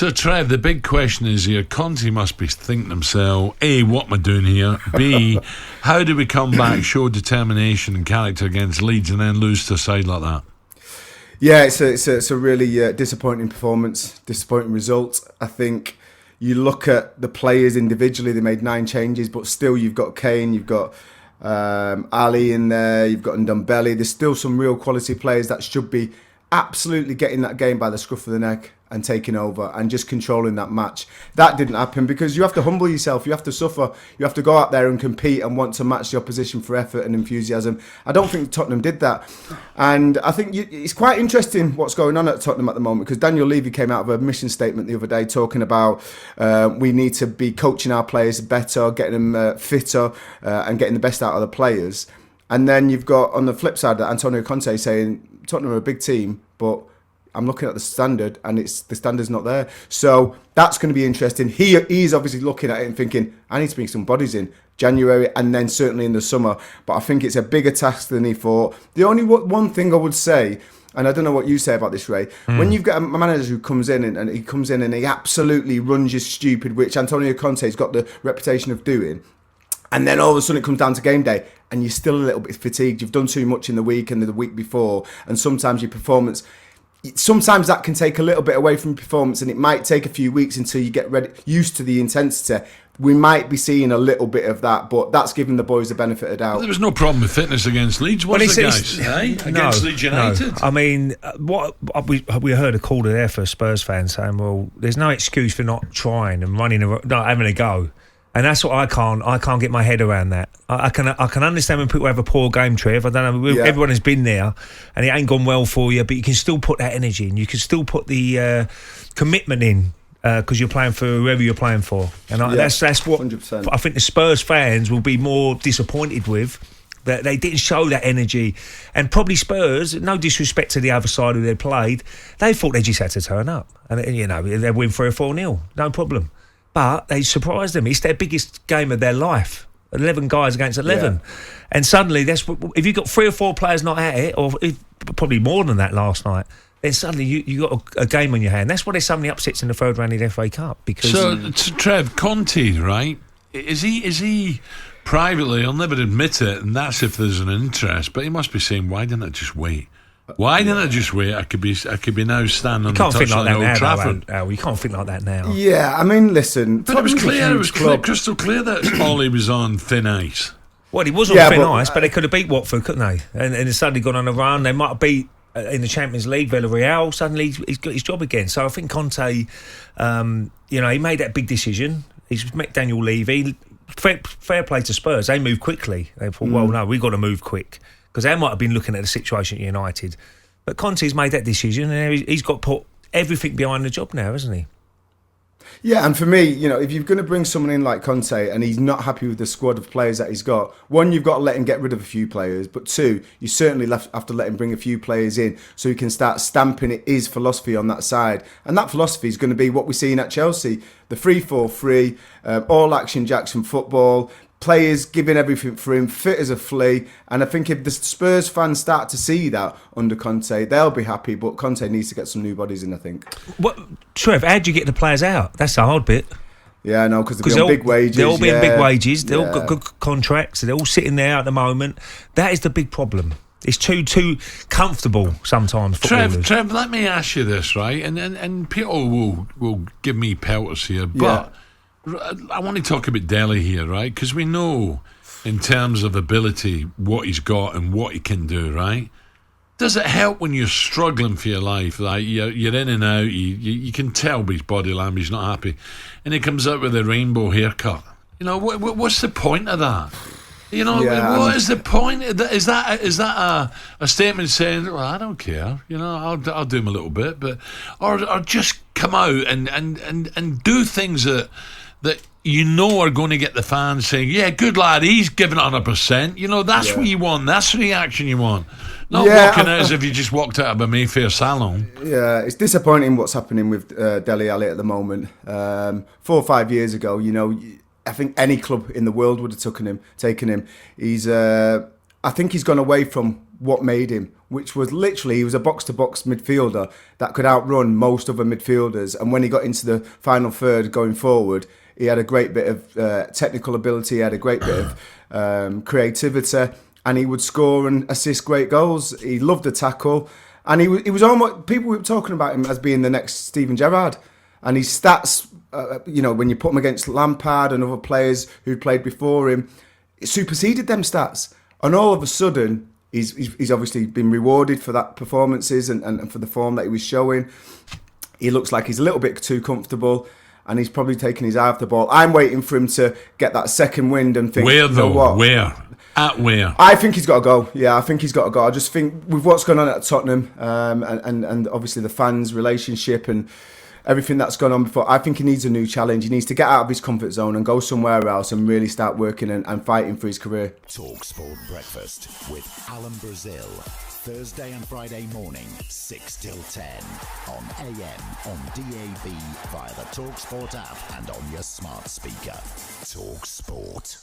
So, Trev, the big question is here, Conte must be thinking to himself, A, what am I doing here? B, how do we come back, show determination and character against Leeds and then lose to a side like that? Yeah, it's a really disappointing performance, disappointing result. I think you look at the players individually, they made 9 changes, but still you've got Kane, you've got Ali in there, you've got Ndombele. There's still some real quality players that should be absolutely getting that game by the scruff of the neck and taking over and just controlling that match. That didn't happen because you have to humble yourself, you have to suffer, you have to go out there and compete and want to match the opposition for effort and enthusiasm. I don't think Tottenham did that. And I think it's quite interesting what's going on at Tottenham at the moment, because Daniel Levy came out of a mission statement the other day talking about we need to be coaching our players better, getting them fitter and getting the best out of the players. And then you've got on the flip side Antonio Conte saying Tottenham are a big team, but I'm looking at the standard and the standard's not there. So that's going to be interesting. He's obviously looking at it and thinking, I need to bring some bodies in January and then certainly in the summer. But I think it's a bigger task than he thought. The only one thing I would say, and I don't know what you say about this, Ray, when you've got a manager who comes in and he absolutely runs you stupid, which Antonio Conte's got the reputation of doing, and then all of a sudden it comes down to game day and you're still a little bit fatigued. You've done too much in the week and the week before, and sometimes your performance... Sometimes that can take a little bit away from performance, and it might take a few weeks until you get used to the intensity. We might be seeing a little bit of that, but that's giving the boys the benefit of doubt. Well, there was no problem with fitness against Leeds, was there, guys? Against Leeds United? No. I mean, we heard a caller there for Spurs fans saying, well, there's no excuse for not trying and not having a go. And that's what I can't get my head around that. I can understand when people have a poor game, Trev. I don't know. Everyone has been there, and it ain't gone well for you. But you can still put that energy in. You can still put the commitment in because you're playing for whoever you're playing for. And that's what 100%. I think the Spurs fans will be more disappointed with. That they didn't show that energy, and probably Spurs, no disrespect to the other side who they played, they thought they just had to turn up, and they'd win 3 or 4-0, no problem. But they surprised them. It's their biggest game of their life. 11 guys against 11. Yeah. And suddenly, if you've got 3 or 4 players not at it, or probably more than that last night, then suddenly you got a game on your hand. That's why there's so many upsets in the third round of the FA Cup. Because Trev, Conte, right? Is he privately, I'll never admit it, and that's if there's an interest, but he must be saying, why didn't I just wait? Why didn't I just wait? I could be now standing on the touchline at Old Trafford. You can't think like that now. Yeah, I mean, listen. But it was crystal clear that Ollie was on thin ice. Well, he was on thin ice, but they could have beat Watford, couldn't they? And they suddenly gone on a run. They might have beat in the Champions League Villarreal. Suddenly he's got his job again. So I think Conte, he made that big decision. He's met Daniel Levy. Fair play to Spurs. They moved quickly. They thought, well, no, we've got to move quick. Because they might have been looking at the situation at United. But Conte's made that decision, and he's got to put everything behind the job now, hasn't he? Yeah, and for me, if you're going to bring someone in like Conte and he's not happy with the squad of players that he's got, one, you've got to let him get rid of a few players, but two, you certainly have to let him bring a few players in so he can start stamping his philosophy on that side. And that philosophy is going to be what we're seeing at Chelsea, the 3-4-3, all action Jackson football, players giving everything for him, fit as a flea. And I think if the Spurs fans start to see that under Conte, they'll be happy. But Conte needs to get some new bodies in, I think. Trev, how do you get the players out? That's the hard bit. Yeah, I know, because they're on big wages. They're all being big wages. They've all got good contracts. They're all sitting there at the moment. That is the big problem. It's too comfortable sometimes. Trev, let me ask you this, right? And people will give me pelters here, but I want to talk about Dele here, right? Because we know, in terms of ability, what he's got and what he can do, right? Does it help when you're struggling for your life? Like you're in and out, you can tell by his body language he's not happy, and he comes out with a rainbow haircut. What's the point of that? What is the point? Is that a statement saying, well, I don't care, I'll do him a little bit, but or just come out and do things that are going to get the fans saying, yeah, good lad, he's giving it 100%. That's what you want. That's the reaction you want. Not walking out as if you just walked out of a Mayfair salon. Yeah, it's disappointing what's happening with Dele Alli at the moment. 4 or 5 years ago, I think any club in the world would have taken him. He's, I think he's gone away from what made him, which was literally, he was a box-to-box midfielder that could outrun most other midfielders. And when he got into the final third going forward, he had a great bit of technical ability, he had a great bit of creativity, and he would score and assist great goals. He loved the tackle, and he was almost, people were talking about him as being the next Steven Gerrard. And his stats, when you put him against Lampard and other players who'd played before him, it superseded them stats. And all of a sudden, he's obviously been rewarded for that performances and for the form that he was showing. He looks like he's a little bit too comfortable, and he's probably taking his eye off the ball. I'm waiting for him to get that second wind and think, where though? You know what? Where? At where? I think he's got to go. Yeah, I think he's got to go. I just think with what's going on at Tottenham and obviously the fans' relationship and everything that's gone on before, I think he needs a new challenge. He needs to get out of his comfort zone and go somewhere else and really start working and fighting for his career. talkSPORT Breakfast with Alan Brazil. Thursday and Friday morning, 6 till 10. On AM, on DAB, via the talkSPORT app and on your smart speaker. talkSPORT.